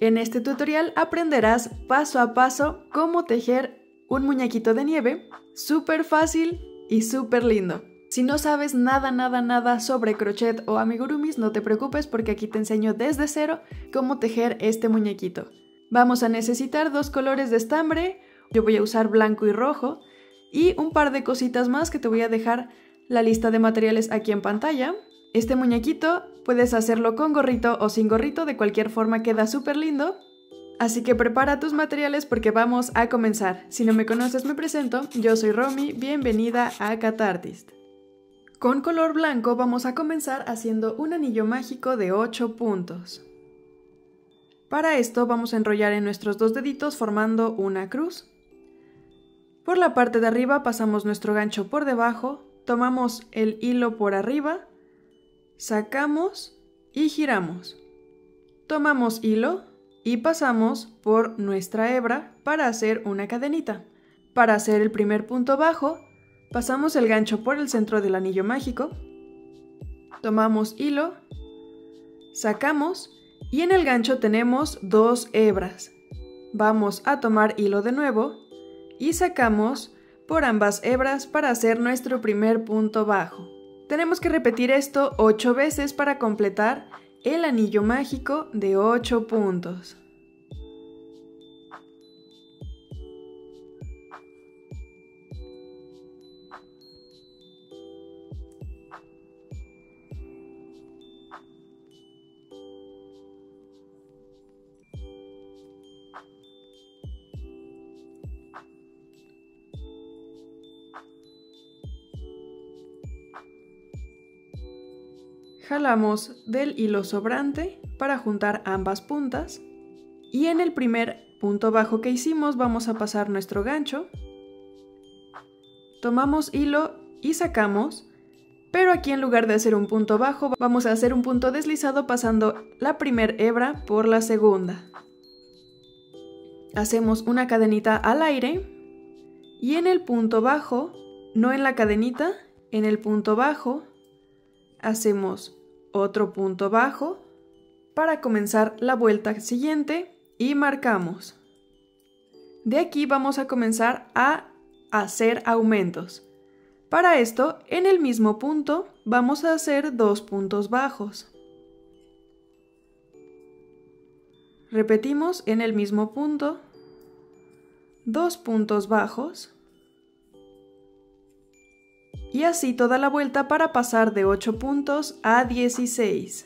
En este tutorial aprenderás paso a paso cómo tejer un muñequito de nieve, súper fácil y súper lindo. Si no sabes nada sobre crochet o amigurumis, no te preocupes porque aquí te enseño desde cero cómo tejer este muñequito. Vamos a necesitar 2 colores de estambre, yo voy a usar blanco y rojo, y un par de cositas más que te voy a dejar la lista de materiales aquí en pantalla. Este muñequito puedes hacerlo con gorrito o sin gorrito, de cualquier forma queda súper lindo. Así que prepara tus materiales porque vamos a comenzar. Si no me conoces, me presento, yo soy Romy, bienvenida a Catartist. Con color blanco vamos a comenzar haciendo un anillo mágico de 8 puntos. Para esto vamos a enrollar en nuestros 2 deditos formando una cruz. Por la parte de arriba pasamos nuestro gancho por debajo, tomamos el hilo por arriba, sacamos y giramos. Tomamos hilo y pasamos por nuestra hebra para hacer una cadenita. Para hacer el primer punto bajo, pasamos el gancho por el centro del anillo mágico, tomamos hilo, sacamos y en el gancho tenemos 2 hebras. Vamos a tomar hilo de nuevo y sacamos por ambas hebras para hacer nuestro primer punto bajo. Tenemos que repetir esto 8 veces para completar el anillo mágico de 8 puntos. Jalamos del hilo sobrante para juntar ambas puntas y en el primer punto bajo que hicimos vamos a pasar nuestro gancho, tomamos hilo y sacamos, pero aquí en lugar de hacer un punto bajo vamos a hacer un punto deslizado pasando la primera hebra por la segunda. Hacemos una cadenita al aire y en el punto bajo, no en la cadenita, en el punto bajo hacemos otro punto bajo para comenzar la vuelta siguiente y marcamos. De aquí vamos a comenzar a hacer aumentos. Para esto, en el mismo punto vamos a hacer 2 puntos bajos. Repetimos en el mismo punto, 2 puntos bajos. Y así toda la vuelta para pasar de 8 puntos a 16.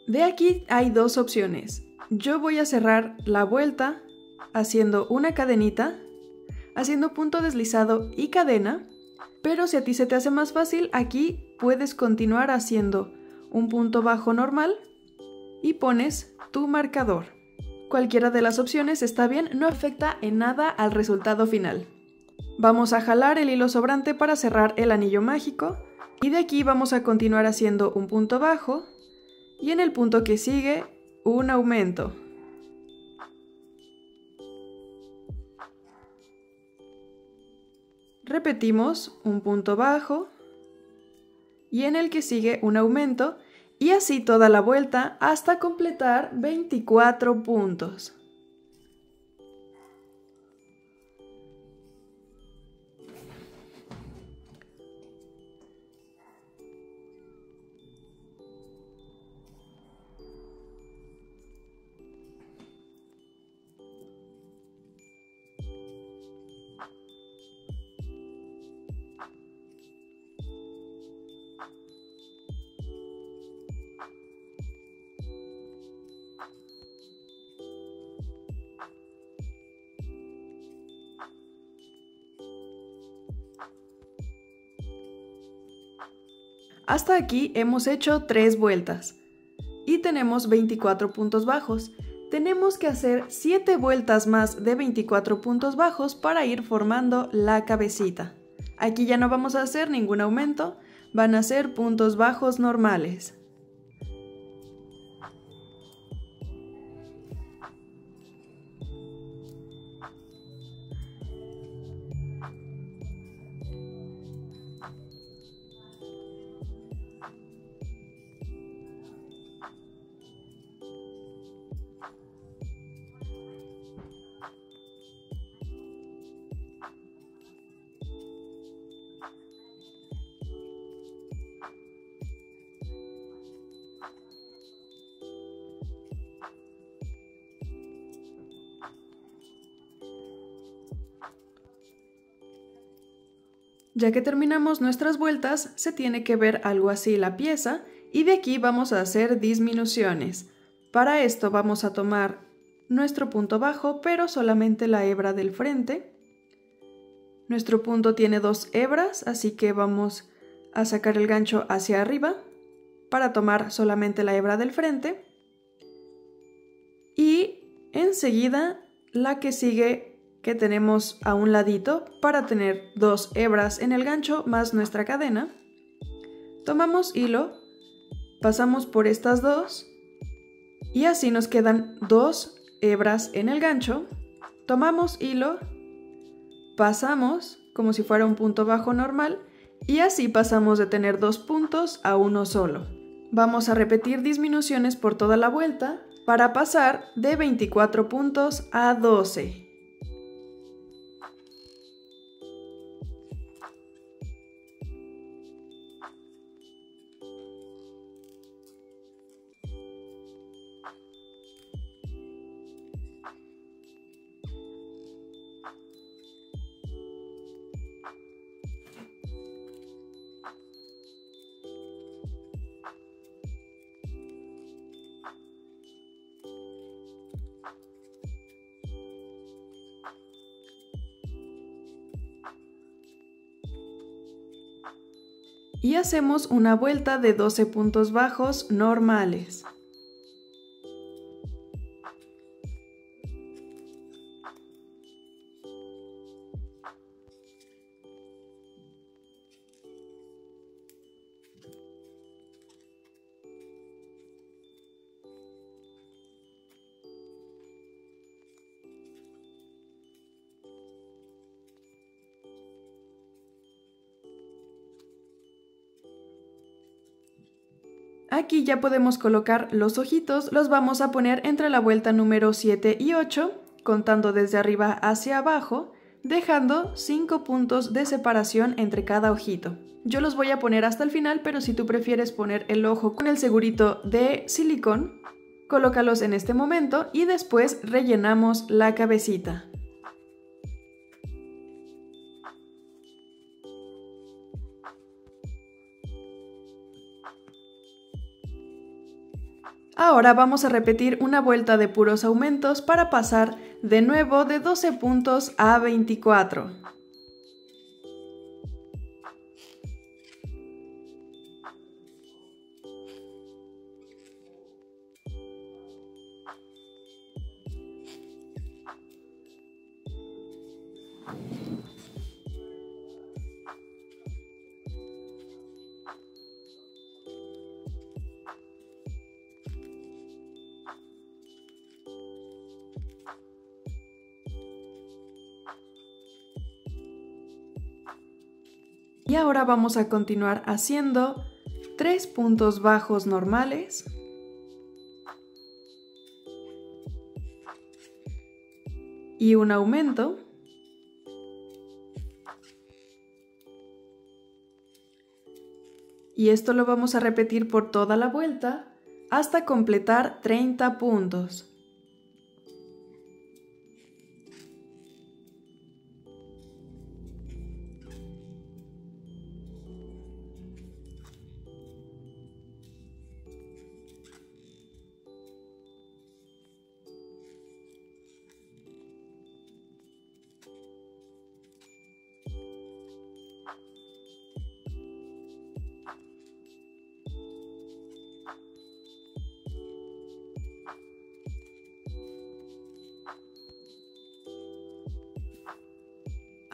De aquí hay 2 opciones. Yo voy a cerrar la vuelta haciendo una cadenita, haciendo punto deslizado y cadena, pero si a ti se te hace más fácil, aquí puedes continuar haciendo un punto bajo normal y pones tu marcador. Cualquiera de las opciones está bien, no afecta en nada al resultado final. Vamos a jalar el hilo sobrante para cerrar el anillo mágico y de aquí vamos a continuar haciendo un punto bajo y en el punto que sigue un aumento. Repetimos un punto bajo y en el que sigue un aumento y así toda la vuelta hasta completar 24 puntos. Hasta aquí hemos hecho 3 vueltas y tenemos 24 puntos bajos. Tenemos que hacer 7 vueltas más de 24 puntos bajos para ir formando la cabecita. Aquí ya no vamos a hacer ningún aumento, van a ser puntos bajos normales. Ya que terminamos nuestras vueltas, se tiene que ver algo así la pieza y de aquí vamos a hacer disminuciones. Para esto vamos a tomar nuestro punto bajo, pero solamente la hebra del frente. Nuestro punto tiene 2 hebras, así que vamos a sacar el gancho hacia arriba para tomar solamente la hebra del frente. Y enseguida la que sigue, que tenemos a un ladito para tener 2 hebras en el gancho más nuestra cadena. Tomamos hilo, pasamos por estas 2 y así nos quedan 2 hebras en el gancho. Tomamos hilo, pasamos como si fuera un punto bajo normal y así pasamos de tener 2 puntos a uno solo. Vamos a repetir disminuciones por toda la vuelta para pasar de 24 puntos a 12. Y hacemos una vuelta de 12 puntos bajos normales. Aquí ya podemos colocar los ojitos, los vamos a poner entre la vuelta número 7 y 8, contando desde arriba hacia abajo, dejando 5 puntos de separación entre cada ojito. Yo los voy a poner hasta el final, pero si tú prefieres poner el ojo con el segurito de silicón, colócalos en este momento y después rellenamos la cabecita. Ahora vamos a repetir una vuelta de puros aumentos para pasar de nuevo de 12 puntos a 24. Y ahora vamos a continuar haciendo 3 puntos bajos normales. Y un aumento. Y esto lo vamos a repetir por toda la vuelta hasta completar 30 puntos.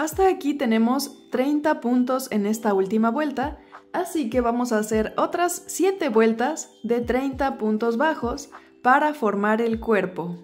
Hasta aquí tenemos 30 puntos en esta última vuelta, así que vamos a hacer otras 7 vueltas de 30 puntos bajos para formar el cuerpo.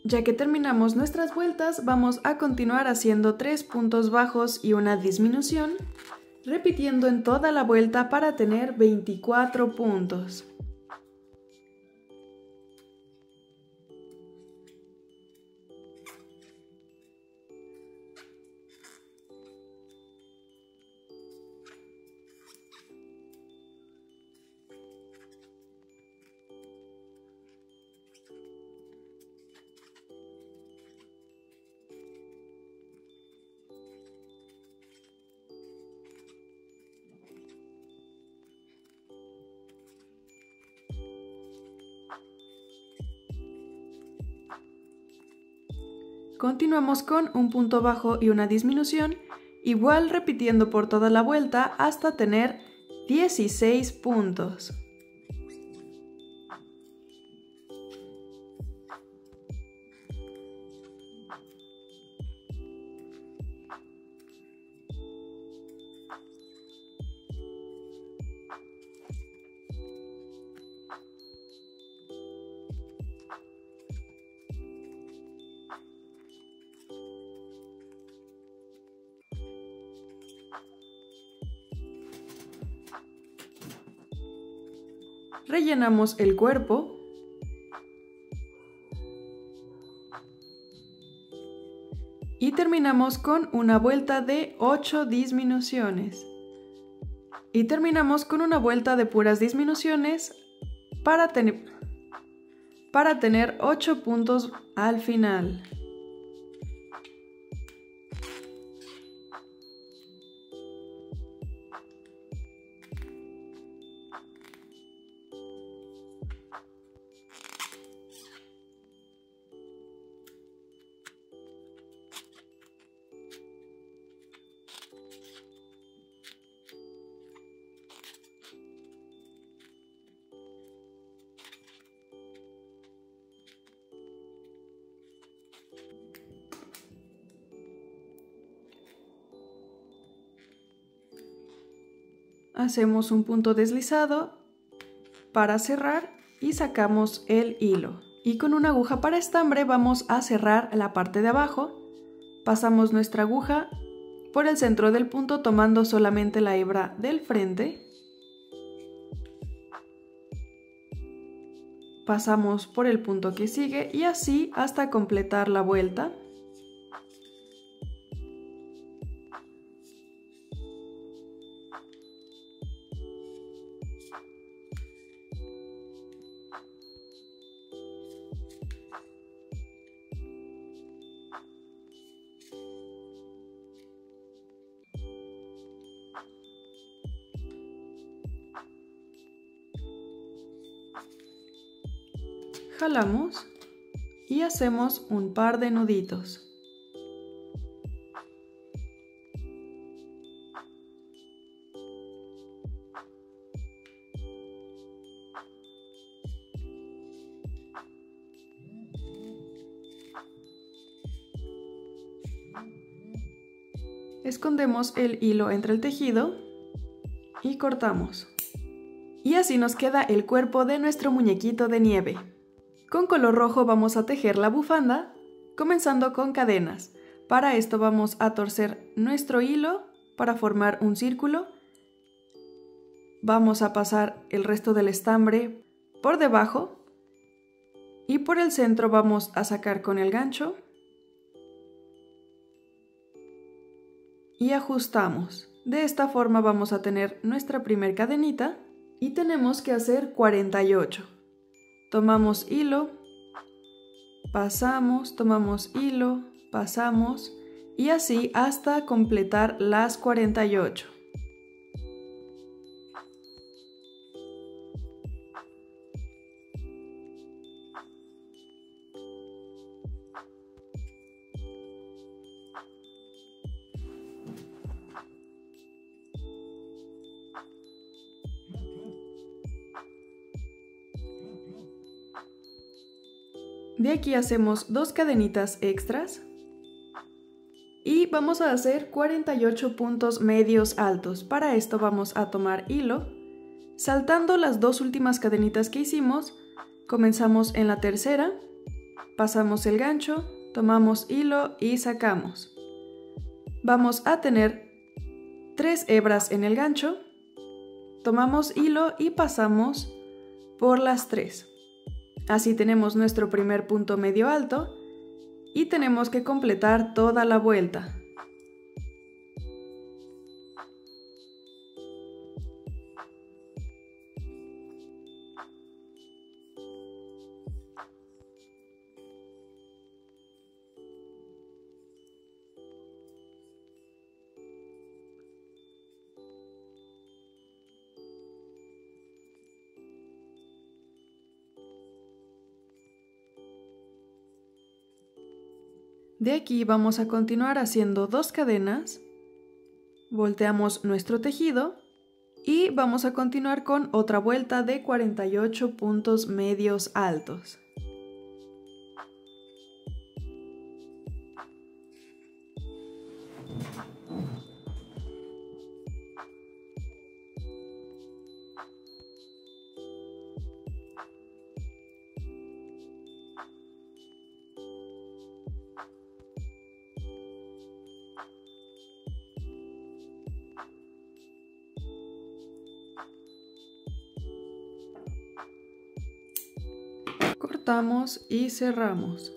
Ya que terminamos nuestras vueltas, vamos a continuar haciendo 3 puntos bajos y una disminución, repitiendo en toda la vuelta para tener 24 puntos. Continuamos con un punto bajo y una disminución, igual repitiendo por toda la vuelta hasta tener 16 puntos. Rellenamos el cuerpo y terminamos con una vuelta de 8 disminuciones. Y terminamos con una vuelta de puras disminuciones para tener 8 puntos al final. Hacemos un punto deslizado para cerrar y sacamos el hilo. Y con una aguja para estambre vamos a cerrar la parte de abajo. Pasamos nuestra aguja por el centro del punto tomando solamente la hebra del frente. Pasamos por el punto que sigue y así hasta completar la vuelta. Jalamos y hacemos un par de nuditos. Escondemos el hilo entre el tejido y cortamos. Y así nos queda el cuerpo de nuestro muñequito de nieve. Con color rojo vamos a tejer la bufanda, comenzando con cadenas. Para esto vamos a torcer nuestro hilo para formar un círculo. Vamos a pasar el resto del estambre por debajo y por el centro vamos a sacar con el gancho y ajustamos. De esta forma vamos a tener nuestra primer cadenita y tenemos que hacer 48. Tomamos hilo, pasamos, tomamos hilo, pasamos y así hasta completar las 48. De aquí hacemos 2 cadenitas extras y vamos a hacer 48 puntos medios altos. Para esto vamos a tomar hilo, saltando las 2 últimas cadenitas que hicimos, comenzamos en la tercera, pasamos el gancho, tomamos hilo y sacamos. Vamos a tener 3 hebras en el gancho, tomamos hilo y pasamos por las 3. Así tenemos nuestro primer punto medio alto y tenemos que completar toda la vuelta. De aquí vamos a continuar haciendo 2 cadenas, volteamos nuestro tejido y vamos a continuar con otra vuelta de 48 puntos medios altos. Cortamos y cerramos.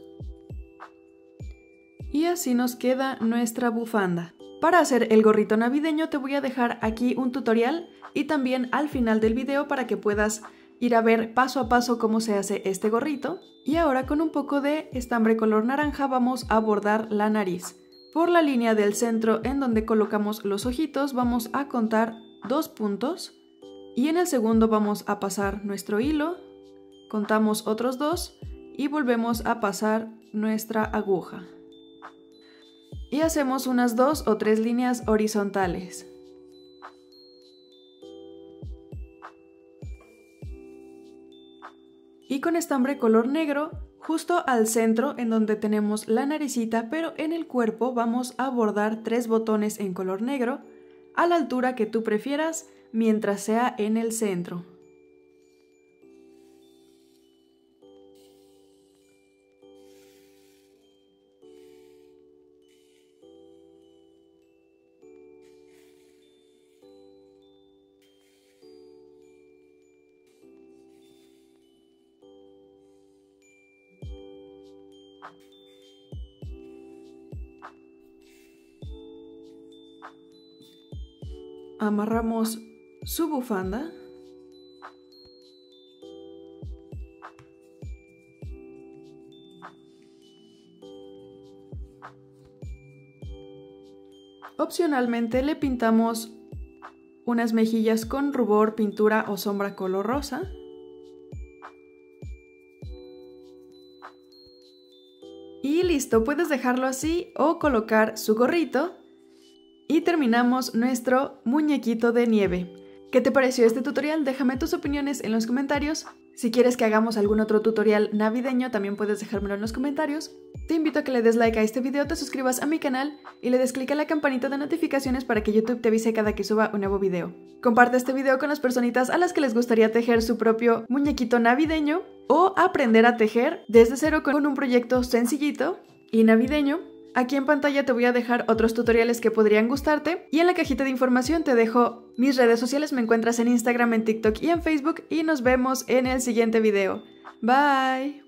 Y así nos queda nuestra bufanda. Para hacer el gorrito navideño te voy a dejar aquí un tutorial y también al final del video para que puedas ir a ver paso a paso cómo se hace este gorrito. Y ahora con un poco de estambre color naranja vamos a bordar la nariz. Por la línea del centro en donde colocamos los ojitos vamos a contar 2 puntos y en el segundo vamos a pasar nuestro hilo. Contamos otros 2 y volvemos a pasar nuestra aguja. Y hacemos unas 2 o 3 líneas horizontales. Y con estambre color negro, justo al centro en donde tenemos la naricita, pero en el cuerpo vamos a bordar 3 botones en color negro a la altura que tú prefieras mientras sea en el centro. Amarramos su bufanda. Opcionalmente le pintamos unas mejillas con rubor, pintura o sombra color rosa. Y listo, puedes dejarlo así o colocar su gorrito. Y terminamos nuestro muñequito de nieve. ¿Qué te pareció este tutorial? Déjame tus opiniones en los comentarios. Si quieres que hagamos algún otro tutorial navideño, también puedes dejármelo en los comentarios. Te invito a que le des like a este video, te suscribas a mi canal y le des click a la campanita de notificaciones para que YouTube te avise cada que suba un nuevo video. Comparte este video con las personitas a las que les gustaría tejer su propio muñequito navideño o aprender a tejer desde cero con un proyecto sencillito y navideño. Aquí en pantalla te voy a dejar otros tutoriales que podrían gustarte y en la cajita de información te dejo mis redes sociales, me encuentras en Instagram, en TikTok y en Facebook y nos vemos en el siguiente video. Bye.